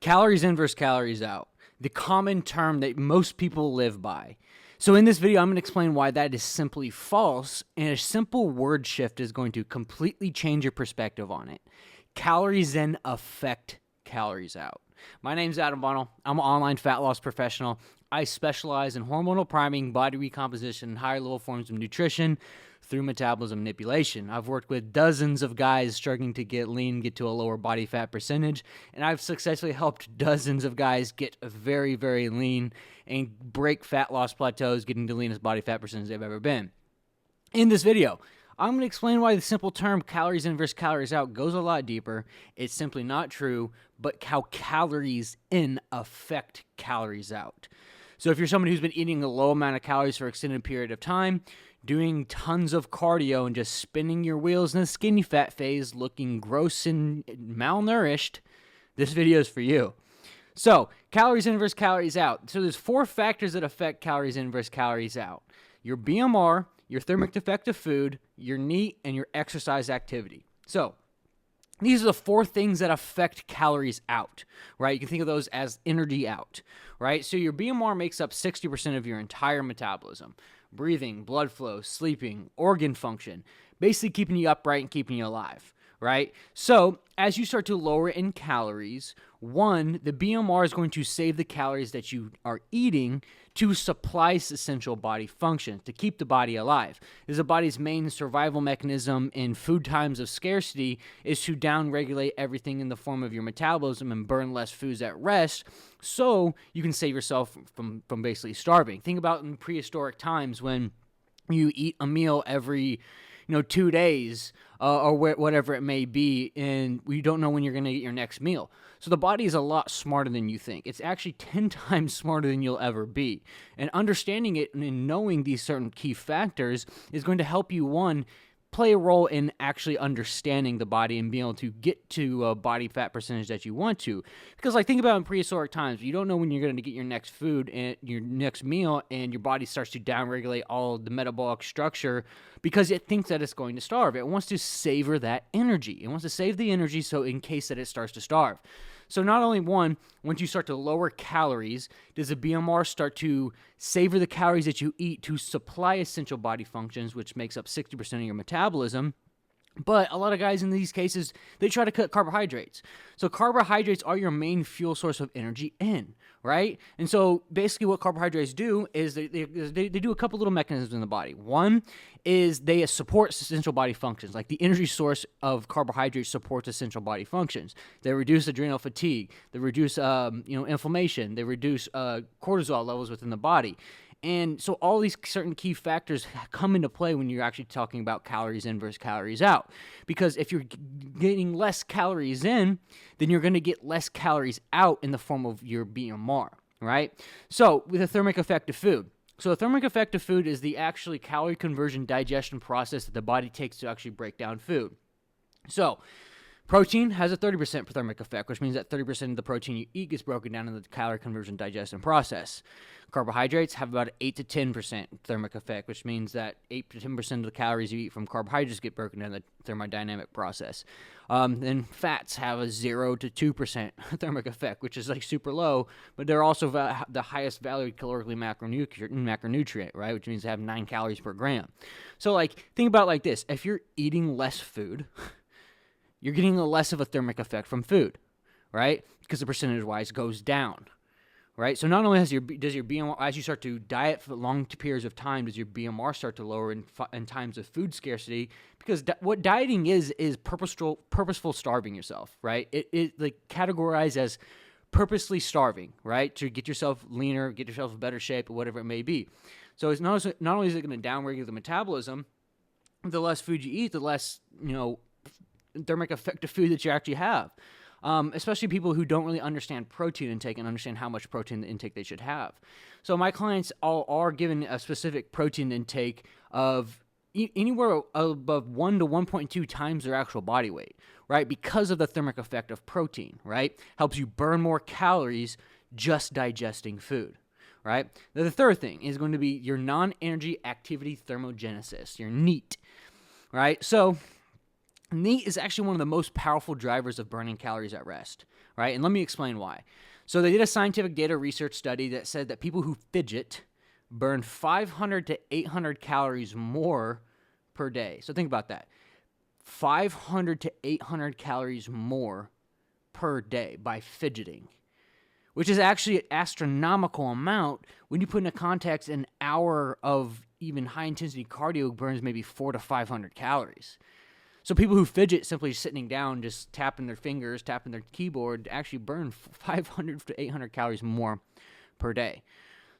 Calories in versus calories out, the common term that most people live by. So in this video, I'm going to explain why that is simply false, and a simple word shift is going to completely change your perspective on it. Calories in affect calories out. My name is Adam Bonnell. I'm an online fat loss professional. I specialize in hormonal priming, body recomposition, and higher level forms of nutrition through metabolism manipulation. I've worked with dozens of guys struggling to get lean, get to a lower body fat percentage, and I've successfully helped dozens of guys get very, very lean and break fat loss plateaus, getting the leanest body fat percentage they've ever been. In this video, I'm going to explain why the simple term calories in versus calories out goes a lot deeper. It's simply not true, but how calories in affect calories out. So if you're somebody who's been eating a low amount of calories for an extended period of time, doing tons of cardio and just spinning your wheels in the skinny fat phase, looking gross and malnourished, this video is for you. So calories in versus calories out. So there's 4 factors that affect calories in versus calories out. Your BMR, your thermic effect of food, your NEAT, and your exercise activity. So these are the 4 things that affect calories out, right? You can think of those as energy out, right? So your BMR makes up 60% of your entire metabolism. Breathing, blood flow, sleeping, organ function, basically keeping you upright and keeping you alive, right? So as you start to lower in calories, one, the BMR is going to save the calories that you are eating to supply essential body functions, to keep the body alive. This is the body's main survival mechanism in food times of scarcity, is to downregulate everything in the form of your metabolism and burn less foods at rest, so you can save yourself from basically starving. Think about in prehistoric times when you eat a meal every 2 days or whatever it may be, and we don't know when you're going to get your next meal. So the body is a lot smarter than you think. It's actually 10 times smarter than you'll ever be. And understanding it and knowing these certain key factors is going to help you, one, play a role in actually understanding the body and being able to get to a body fat percentage that you want to. Because think about in prehistoric times, you don't know when you're going to get your next food and your next meal, and your body starts to downregulate all of the metabolic structure because it thinks that it's going to starve. It wants to savor that energy. It wants to save the energy so in case that it starts to starve. So not only, one, once you start to lower calories, does the BMR start to savor the calories that you eat to supply essential body functions, which makes up 60% of your metabolism. But a lot of guys in these cases, they try to cut carbohydrates. So carbohydrates are your main fuel source of energy right? And so basically what carbohydrates do is they do a couple little mechanisms in the body. One is they support essential body functions. Like the energy source of carbohydrates supports essential body functions. They reduce adrenal fatigue. They reduce inflammation. They reduce cortisol levels within the body. And so all these certain key factors come into play when you're actually talking about calories in versus calories out. Because if you're getting less calories in, then you're going to get less calories out in the form of your BMR, right? So with the thermic effect of food. So the thermic effect of food is the actually calorie conversion digestion process that the body takes to actually break down food. So protein has a 30% thermic effect, which means that 30% of the protein you eat gets broken down in the calorie conversion digestion process. Carbohydrates have about 8 to 10% thermic effect, which means that 8 to 10% of the calories you eat from carbohydrates get broken down in the thermodynamic process. Then fats have a 0 to 2% thermic effect, which is super low, but they're also the highest valued calorically macronutrient, right? Which means they have 9 calories per gram. So think about it like this. If you're eating less food, you're getting less of a thermic effect from food, right? Because the percentage-wise goes down, right? So not only does your BMR, as you start to diet for long periods of time, does your BMR start to lower in times of food scarcity, because what dieting is purposeful starving yourself, right? It categorized as purposely starving, right? To get yourself leaner, get yourself in better shape, or whatever it may be. So it's not only is it going to downregulate the metabolism, the less food you eat, the less, thermic effect of food that you actually have, especially people who don't really understand protein intake and understand how much protein intake they should have. So my clients all are given a specific protein intake of anywhere above 1 to 1.2 times their actual body weight, right? Because of the thermic effect of protein, right? Helps you burn more calories just digesting food, right? Now, the third thing is going to be your non-energy activity thermogenesis, your NEAT, right? So NEAT is actually one of the most powerful drivers of burning calories at rest, right? And let me explain why. So they did a scientific data research study that said that people who fidget burn 500 to 800 calories more per day. So think about that. 500 to 800 calories more per day by fidgeting, which is actually an astronomical amount when you put into context an hour of even high-intensity cardio burns maybe 400 to 500 calories. So people who fidget simply sitting down, just tapping their fingers, tapping their keyboard, actually burn 500 to 800 calories more per day.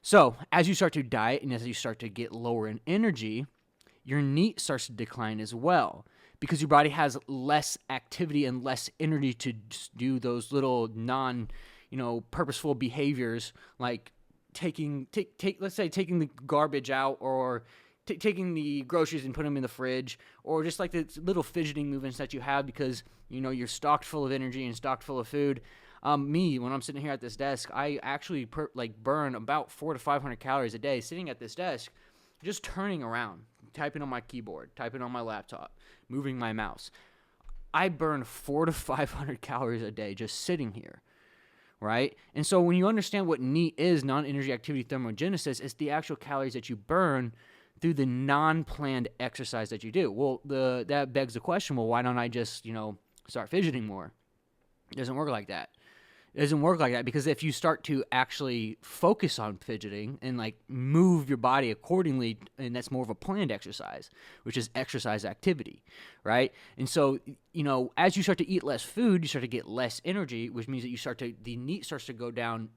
So as you start to diet and as you start to get lower in energy, your NEAT starts to decline as well because your body has less activity and less energy to just do those little purposeful behaviors like let's say taking the garbage out or taking the groceries and putting them in the fridge, or just like the little fidgeting movements that you have because you're stocked full of energy and stocked full of food. Me, when I'm sitting here at this desk, I actually burn about 400 to 500 calories a day sitting at this desk, just turning around, typing on my keyboard, typing on my laptop, moving my mouse. I burn 400 to 500 calories a day just sitting here, right? And so when you understand what NEAT is, non-energy activity thermogenesis, it's the actual calories that you burn through the non-planned exercise that you do. Well, that begs the question, well, why don't I just, start fidgeting more? It doesn't work like that. It doesn't work like that because if you start to actually focus on fidgeting and like move your body accordingly, and that's more of a planned exercise, which is exercise activity, right? And so, as you start to eat less food, you start to get less energy, which means that the NEAT starts to go down,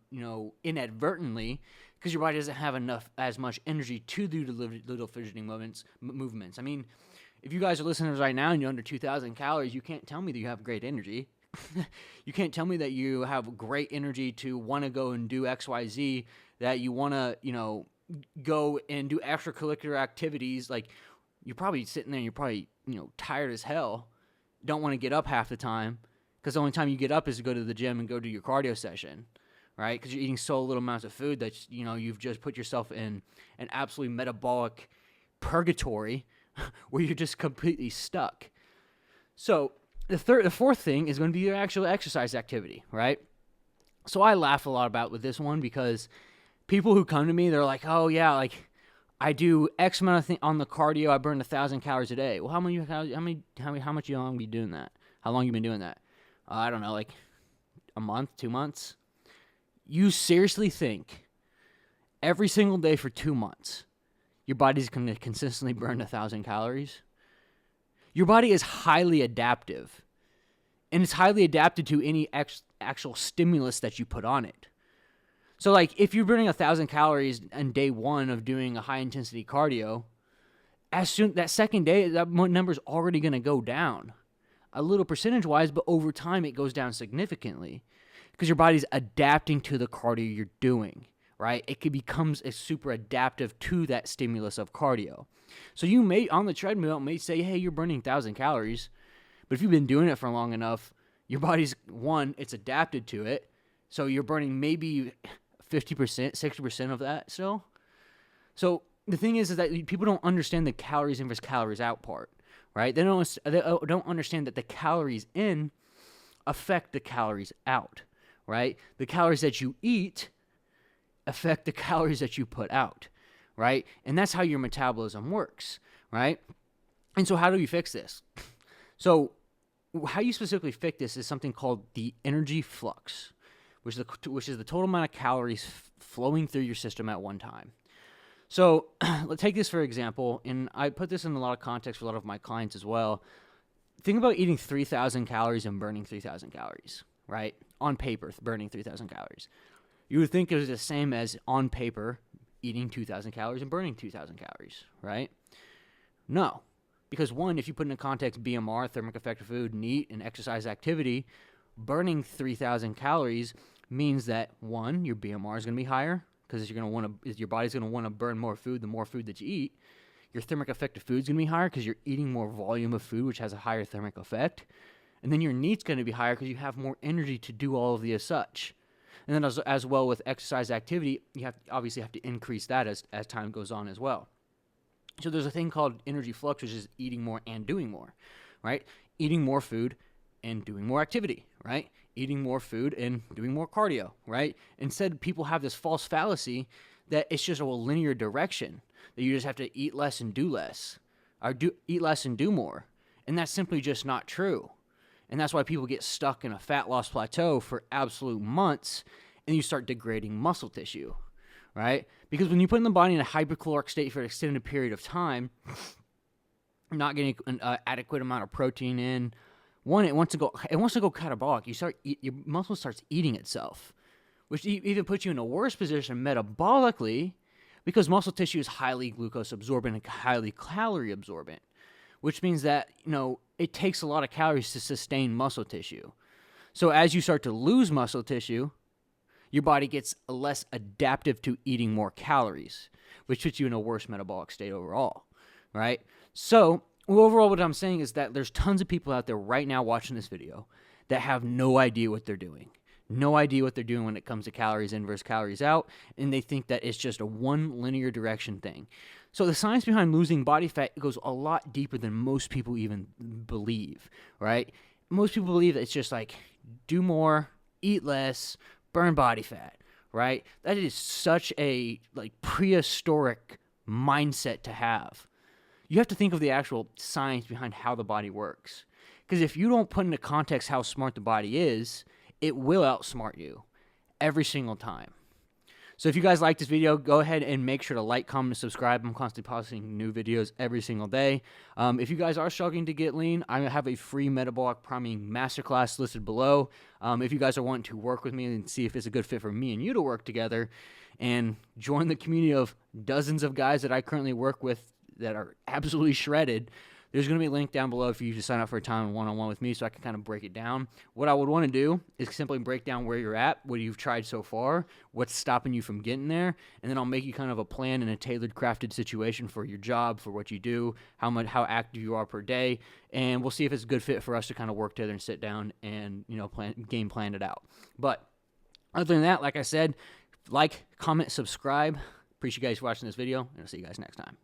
inadvertently because your body doesn't have as much energy to do the little fidgeting movements. I mean, if you guys are listeners right now and you're under 2,000 calories, you can't tell me that you have great energy. You can't tell me that you have great energy to want to go and do X, Y, Z, that you want to, go and do extracurricular activities. Like, you're probably sitting there and you're probably, tired as hell, don't want to get up half the time because the only time you get up is to go to the gym and go do your cardio session, right? Because you're eating so little amounts of food that, you've just put yourself in an absolutely metabolic purgatory where you're just completely stuck. So the fourth thing is going to be your actual exercise activity, right? So I laugh a lot about with this one because people who come to me, they're like, oh yeah, like I do X amount of thing on the cardio, I burn 1,000 calories a day. Well, how much you long be doing that? How long you been doing that? I don't know, like a month, 2 months. You seriously think every single day for 2 months, your body's going to consistently burn 1,000 calories? Your body is highly adaptive, and it's highly adapted to any actual stimulus that you put on it. So, like, if you're burning 1,000 calories on day one of doing a high-intensity cardio, that second day, that number's already going to go down. A little percentage-wise, but over time, it goes down significantly because your body's adapting to the cardio you're doing, right? It becomes super adaptive to that stimulus of cardio. So you may, on the treadmill, may say, hey, you're burning 1,000 calories. But if you've been doing it for long enough, your body's, it's adapted to it. So you're burning maybe 50%, 60% of that still. So the thing is that people don't understand the calories in versus calories out part, right? They don't understand that the calories in affect the calories out, right? The calories that you eat affect the calories that you put out, right? And that's how your metabolism works, right? And so how do we fix this? So how you specifically fix this is something called the energy flux, which is the total amount of calories flowing through your system at one time. So let's take this for example, and I put this in a lot of context for a lot of my clients as well. Think about eating 3,000 calories and burning 3,000 calories, right? On paper, burning 3,000 calories. You would think it was the same as on paper eating 2,000 calories and burning 2,000 calories, right? No, because one, if you put into context BMR, thermic effect of food, NEAT, and exercise activity, burning 3,000 calories means that one, your BMR is going to be higher because your body's going to want to burn more food the more food that you eat. Your thermic effect of food is going to be higher because you're eating more volume of food, which has a higher thermic effect. And then your NEAT's going to be higher because you have more energy to do all of the as such. And then as well with exercise activity, you obviously have to increase that as time goes on as well. So there's a thing called energy flux, which is eating more and doing more, right? Eating more food and doing more activity, right? eating more food and doing more cardio, right? Instead, people have this false fallacy that it's just a linear direction, that you just have to eat less and do less, or eat less and do more. And that's simply just not true. And that's why people get stuck in a fat loss plateau for absolute months, and you start degrading muscle tissue, right? Because when you put the body in a hypercaloric state for an extended period of time, not getting an adequate amount of protein in, one, it wants to go catabolic. Your muscle starts eating itself, which even puts you in a worse position metabolically, because muscle tissue is highly glucose absorbent and highly calorie absorbent, which means that, it takes a lot of calories to sustain muscle tissue. So as you start to lose muscle tissue, your body gets less adaptive to eating more calories, which puts you in a worse metabolic state overall, right? So overall, what I'm saying is that there's tons of people out there right now watching this video that have no idea what they're doing. No idea what they're doing when it comes to calories in versus calories out, and they think that it's just a one linear direction thing. So the science behind losing body fat goes a lot deeper than most people even believe, right? Most people believe that it's just like, do more, eat less, burn body fat, right? That is such a prehistoric mindset to have. You have to think of the actual science behind how the body works. Because if you don't put into context how smart the body is, it will outsmart you every single time. So if you guys like this video, go ahead and make sure to like, comment, and subscribe. I'm constantly posting new videos every single day. If you guys are struggling to get lean, I have a free metabolic priming masterclass listed below. If you guys are wanting to work with me and see if it's a good fit for me and you to work together and join the community of dozens of guys that I currently work with that are absolutely shredded, there's going to be a link down below for you to sign up for a time one-on-one with me so I can kind of break it down. What I would want to do is simply break down where you're at, what you've tried so far, what's stopping you from getting there, and then I'll make you kind of a plan and a tailored, crafted situation for your job, for what you do, how active you are per day, and we'll see if it's a good fit for us to kind of work together and sit down and game plan it out. But other than that, like I said, like, comment, subscribe. Appreciate you guys watching this video, and I'll see you guys next time.